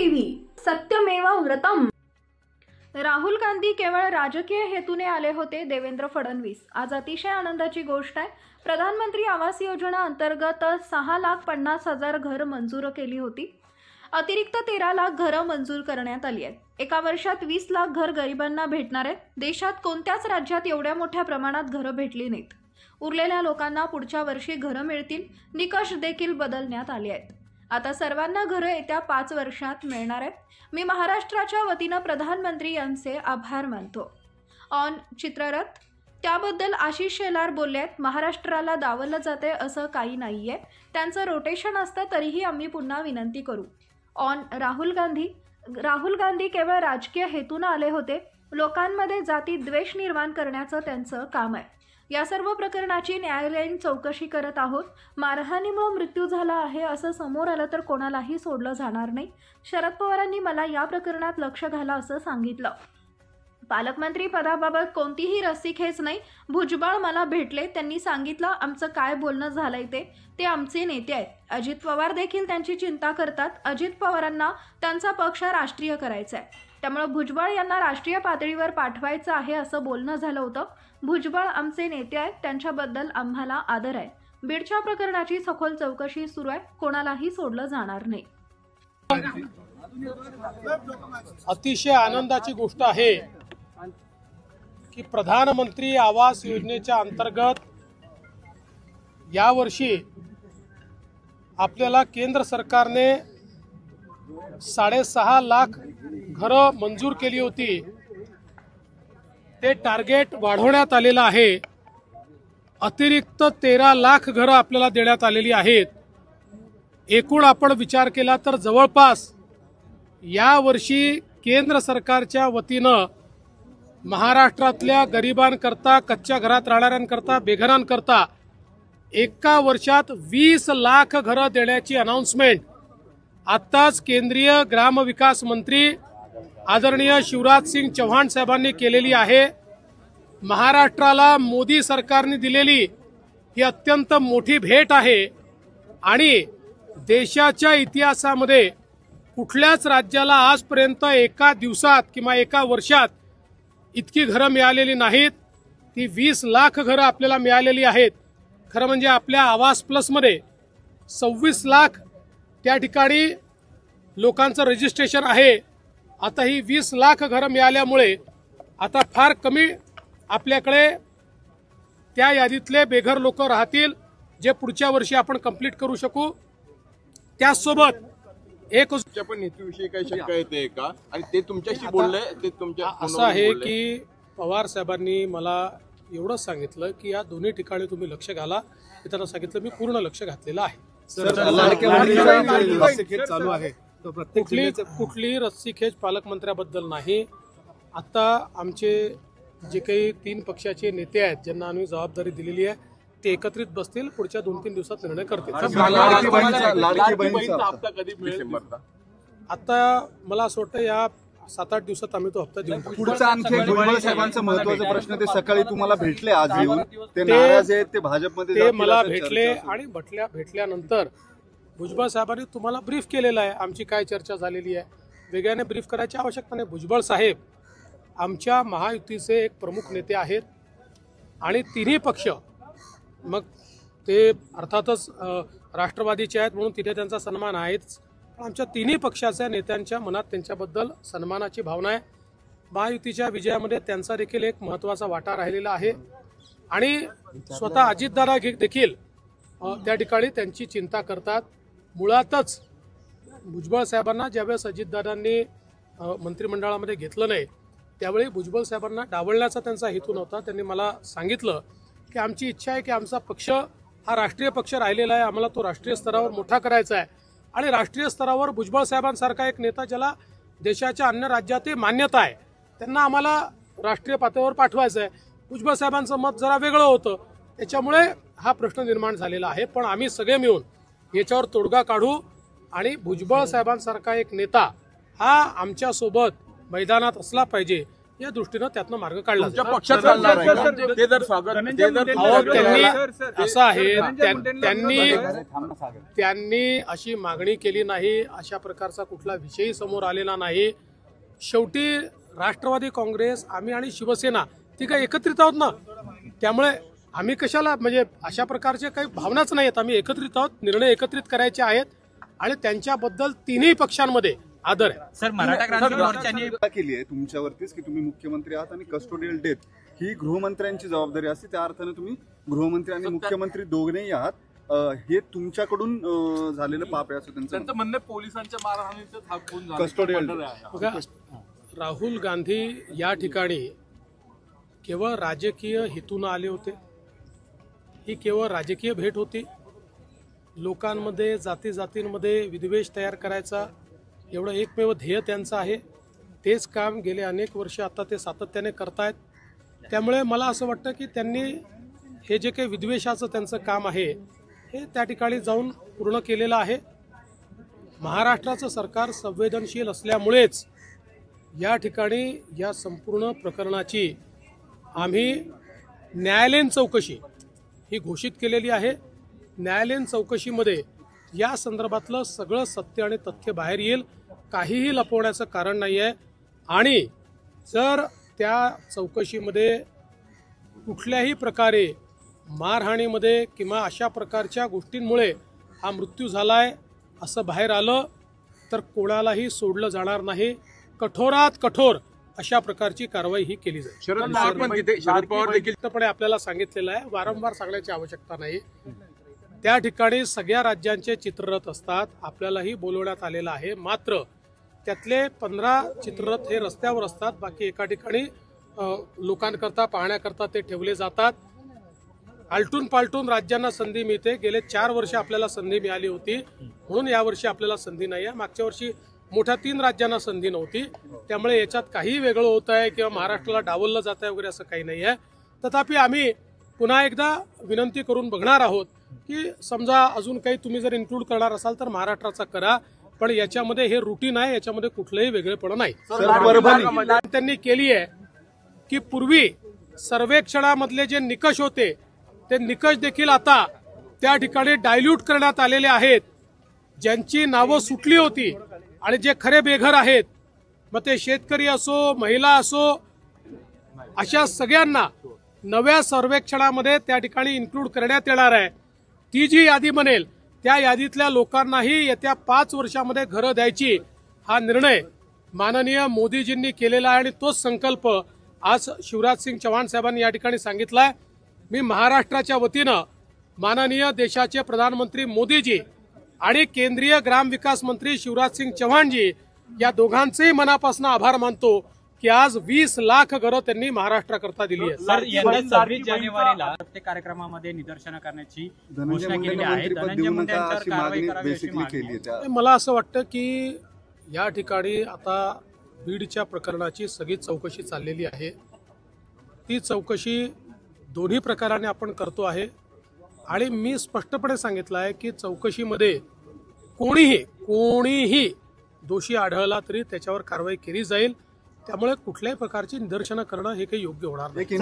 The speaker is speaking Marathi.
टीव्ही सत्यमेव व्रतम। राहुल गांधी केवळ राजकीय हेतूने आले होते देवेंद्र फडणवीस। आज अतिशय आनंदाची गोष्ट आहे, प्रधानमंत्री आवास योजना अंतर्गत 6,50,000 घर मंजूर केली होती। अतिरिक्त 13 लाख घरं मंजूर करण्यात आली आहेत। एका वर्षात 20 लाख घर गरिबांना भेटणार आहेत। देशात कोणत्याच राज्यात एवढ्या मोठ्या प्रमाणात घरं भेटली नाहीत। उरलेल्या लोकांना पुढच्या वर्षी घरं मिळतील। निकष देखील बदलण्यात आले आहेत। आता सर्वांना घरं येत्या 5 वर्षात मिळणार आहेत। मी महाराष्ट्राच्या वतीने प्रधानमंत्री यांचे आभार मानतो। ऑन चित्ररथ त्याबद्दल आशिष शेलार बोललेत, महाराष्ट्राला डावललं जाते असं काही नाहीये, त्यांचं रोटेशन असतं तरीही आम्ही पुन्हा विनंती करू। ऑन राहुल गांधी केवळ राजकीय हेतूने आले होते, लोकांमध्ये जाती द्वेष निर्माण करण्याचं त्यांचं काम आहे। या सर्व प्रकरणाची न्यायालयीन चौकशी करत आहोत। मारहाणीमुळे मृत्यू झाला आहे असं समोर आलं तर कोणालाही सोडलं जाणार नाही। शरद पवारांनी मला या प्रकरणात लक्ष घाला असं सांगितलं। पालकमंत्री पदाबाबत कोणतीही रस्सीखेच नाही। भुजबळ मला भेटले, त्यांनी सांगितलं आमचं काय बोलणं झालंय ते आमचे नेते आहेत। अजित पवार देखील त्यांची चिंता करतात। अजित पवारांना त्यांचा पक्ष राष्ट्रीय करायचा आहे, त्यामुळे भुजबळ यांना राष्ट्रीय पातळीवर पाठवायचं आहे असं बोलणं झालं होतं। भुजबळ आमचे नेते आहेत, त्यांच्याबद्दल आम्हाला आदर आहे। बीडच्या प्रकरणाची सखोल चौकशी सुरू आहे, कोणालाही सोडलं जाणार नाही। अतिशय आनंदाची गोष्ट आहे की प्रधानमंत्री आवास योजनेच्या अंतर्गत यावर्षी आपल्याला केंद्र सरकारने 6.5 लाख घरं मंजूर केली होती। ते टार्गेट वाढवण्यात आलेलं आहे। अतिरिक्त 13 लाख घरं आपल्याला देण्यात आलेली आहेत। एकूण आपण विचार केला तर जवळपास यावर्षी केंद्र सरकारच्या वतीनं महाराष्ट्रातल्या गरिबांकरता, कच्च्या घरात राहणाऱ्यांकरता, बेघरांकरता एका वर्षात 20 लाख घरं देण्याची अनाउन्समेंट आत्ताच केंद्रीय ग्रामविकास मंत्री आदरणीय शिवराज सिंग चौहान साहेबांनी केलेली आहे। महाराष्ट्राला मोदी सरकारने दिलेली ही अत्यंत मोठी भेट आहे आणि देशाच्या इतिहासामध्ये कुठल्याच राज्याला आजपर्यंत एका दिवसात किंवा एका वर्षात इतकी घरं मिळालेली नाहीत। ती 20 लाख घरं आपल्याला मिळालेली आहेत। खरं म्हणजे आपल्या आवास प्लसमध्ये 26 लाख त्या ठिकाणी लोकांचं रजिस्ट्रेशन आहे। आता ही 20 लाख घरं मिळाल्यामुळे आता फार कमी आपल्याकडे त्या यादीतले बेघर लोक राहतील, जे पुढच्या वर्षी आपण कंप्लीट करू शकू। त्यासोबत एक पण नीतीविषयी काही शंका येते का आणि ते तुमच्याशी बोलले, ते तुमच्या असं आहे की पवार साहेबांनी मला एवढंच सांगितलं की या दोन्ही ठिकाणी तुम्ही लक्ष घाला। हे त्यांना सांगितलं, मी पूर्ण लक्ष घातलेलं आहे। चालू आहे कुठली रस्सीखेच पालकमंत्र्याबद्दल नाही। आता आमचे जे काही 3 पक्षाचे नेते आहेत, ज्यांना आम्ही जबाबदारी दिलेली आहे, ते एकत्रित बसतील, पुढच्या 2-3 दिवसात निर्णय करतील। आता मला असं वाटतं या 7-8 दिवसात आम्ही तो हप्ता देऊ। पुढचा आणखी भुजबळ साहेबांचा महत्त्वाचा प्रश्न, ते सकाळी तुम्हाला भेटले, आज येऊन ते नाराज आहेत, ते भाजपमध्ये ते मला भेटले आणि भेटल्यानंतर भुजबळ साहेबांनी तुम्हाला ब्रीफ केलेलं आहे, आमची काय चर्चा झालेली आहे। वेगळ्याने ब्रीफ करायची आवश्यकता नाही। भुजबळ साहेब आमच्या महायुतीचे एक प्रमुख नेते आहेत आणि तिन्ही पक्ष, मग ते अर्थातच राष्ट्रवादीचे आहेत म्हणून तिथे त्यांचा सन्मान आहेच, पण आमच्या तिन्ही पक्षाच्या नेत्यांच्या मनात त्यांच्याबद्दल सन्मानाची भावना आहे। महायुतीच्या विजयामध्ये त्यांचा देखील एक महत्त्वाचा वाटा राहिलेला आहे आणि स्वतः अजितदादा देखील त्या ठिकाणी त्यांची चिंता करतात। मुळातच भुजबळ साहेबांना ज्यावेळेस अजितदादांनी मंत्रिमंडळामध्ये घेतलं नाही, त्यावेळी भुजबळ साहेबांना डावलण्याचा त्यांचा हेतू नव्हता। त्यांनी मला सांगितलं की आमची इच्छा आहे की आमचा पक्ष हा राष्ट्रीय पक्ष राहिलेला आहे, आम्हाला तो राष्ट्रीय स्तरावर मोठा करायचा आहे आणि राष्ट्रीय स्तरावर भुजबळ साहेबांसारखा एक नेता ज्याला देशाच्या अन्य राज्यातही मान्यता आहे, त्यांना आम्हाला राष्ट्रीय पातळीवर पाठवायचं आहे। भुजबळ साहेबांचं मत जरा वेगळं होतं, त्याच्यामुळे हा प्रश्न निर्माण झालेला आहे। पण आम्ही सगळे मिळून याच्यावर तोडगा काढू आणि भुजबळ साहेबांसारखा एक नेता हा आमच्यासोबत मैदानात असला पाहिजे, या दृष्टीनं त्यातनं मार्ग काढला तुमच्या जाईल. पक्षात चालणार आहे का? ते जर स्वागत ते जर अहो, त्यांनी असं आहे त्यांनी अशी मागणी केली नाही, अशा प्रकारचा कुठला विषय समोर आलेला नाही. शेवटी राष्ट्रवादी काँग्रेस आम्ही आणि शिवसेना ती काय एकत्रित आहोत ना, त्यामुळे आम्ही कशाला म्हणजे अशा प्रकारचे काही भावनाच नाहीत. आम्ही एकत्रित आहोत, निर्णय एकत्रित करायचे आहेत आणि त्यांच्याबद्दल तिन्ही पक्षांमध्ये आदर आहे. सर, मराठा क्रांती मोर्चाने केली आहे तुमच्यावरतीच की तुम्ही मुख्यमंत्री आहात आणि कस्टोडियल डेथ ही गृहमंत्र्यांची जबाबदारी असते. त्या अर्थाने तुम्ही गृहमंत्री आणि मुख्यमंत्री दोघेही आहात. हे तुमच्याकडून झालेलं पाप आहे असं त्यांचं म्हणणं पोलिसांच्या मारहाणीचं थांबून कस्टोडियल बघा, राहुल गांधी या ठिकाणी केवळ राजकीय हेतून आले होते. ही केवळ राजकीय भेट होती. लोकांमध्ये जाती जातींमध्ये विद्वेष तयार करायचा एवढं एकमेव ध्येय त्यांचं आहे. तेच काम गेले अनेक वर्ष आता ते सातत्याने करतायत. त्यामुळे मला असं वाटतं की त्यांनी हे जे काही विद्वेषाचं त्यांचं काम आहे हे त्या ठिकाणी जाऊन पूर्ण केलेलं आहे. महाराष्ट्राचं सरकार संवेदनशील असल्यामुळेच या ठिकाणी या संपूर्ण प्रकरणाची आम्ही न्यायालयीन चौकशी ही घोषित केलेली आहे. न्यायालयीन चौकशीमध्ये या संदर्भातलं सगळं सत्य आणि तथ्य बाहेर येईल. काहीही लपवण्याचं कारण नाही आहे. आणि जर त्या चौकशीमध्ये कुठल्याही प्रकारे मारहाणीमध्ये किंवा अशा प्रकारच्या गोष्टींमुळे हा मृत्यू झाला आहे असं बाहेर आलं तर कोणालाही सोडलं जाणार नाही. कठोरात कठोर अशा प्रकारची कारवाई ही केली जाईल. शरद पवार देखील स्पष्टपणे आपल्याला सांगितलेलं आहे, वारंवार सांगण्याची आवश्यकता नाही. त्या ठिकाणी सगळ्या राज्यांचे चित्ररथ असतात, आपल्यालाही बोलवण्यात आलेलं आहे. मात्र त्यातले 15 चित्ररथ हे रस्त्यावर असतात, बाकी एका ठिकाणी लोकांकरता पाहण्याकरता ते ठेवले जातात. आलटून पालटून राज्यांना संधी मिळते. गेले 4 वर्ष आपल्याला संधी मिळाली होती, म्हणून यावर्षी आपल्याला संधी नाही आहे. मागच्या वर्षी मोठ्या 3 राज्यांना संधी नव्हती. त्यामुळे याच्यात काही वेगळं होत आहे किंवा महाराष्ट्राला डावललं जात आहे वगैरे असं काही नाही आहे. तथापि आम्ही पुन्हा एकदा विनंती करून बघणार आहोत की समजा अजून काही तुम्ही जर इन्क्लूड करणार असाल तर महाराष्ट्राचा करा, पण याच्यामध्ये हे रुटीन आहे, याच्यामध्ये कुठलंही वेगळेपण नाही. त्यांनी केली आहे की पूर्वी सर्वेक्षणामधले जे निकष होते ते निकष देखील आता त्या ठिकाणी डायल्यूट करण्यात आलेले आहेत. ज्यांची नावं सुटली होती आणि जे खरे बेघर आहेत, मग ते शेतकरी असो महिला असो, अशा सगळ्यांना नव्या सर्वेक्षणामध्ये त्या ठिकाणी इन्क्लूड करण्यात येणार आहे. ती जी यादी बनेल त्या यादीतल्या लोकांनाही येत्या 5 वर्षामध्ये घरं द्यायची हा निर्णय माननीय मोदीजींनी केलेला आहे आणि तोच संकल्प आज शिवराज सिंग चौहान साहेबांनी या ठिकाणी सांगितलाय. मी महाराष्ट्राच्या वतीनं माननीय देशाचे प्रधानमंत्री मोदीजी आणि केंद्रीय ग्रामविकास मंत्री शिवराज सिंग चौहानजी या दोघांचेही मनापासून आभार मानतो की आज 20 लाख घरं त्यांनी महाराष्ट्राकरता दिली आहेत. सर, यंदा 26 जानेवारीला प्रत्येक कार्यक्रमामध्ये निदर्शनं करण्याची घोषणा केलेली आहे. धनंजय मुंडे यांच्यावर कारवाई करावी अशी मागणी आहे. मला असं वाटतं की या ठिकाणी आता बीडच्या प्रकरणाची सगळी चौकशी चाललेली आहे. ती चौकशी दोन्ही प्रकाराने आपण करतो आहे आणि मी स्पष्टपणे सांगितलं आहे की चौकशीमध्ये कोणीही दोषी आढळला तरी त्याच्यावर कारवाई केली जाईल. त्यामुळे कुठल्याही प्रकारची निदर्शनं करणं हे काही योग्य होणार नाही.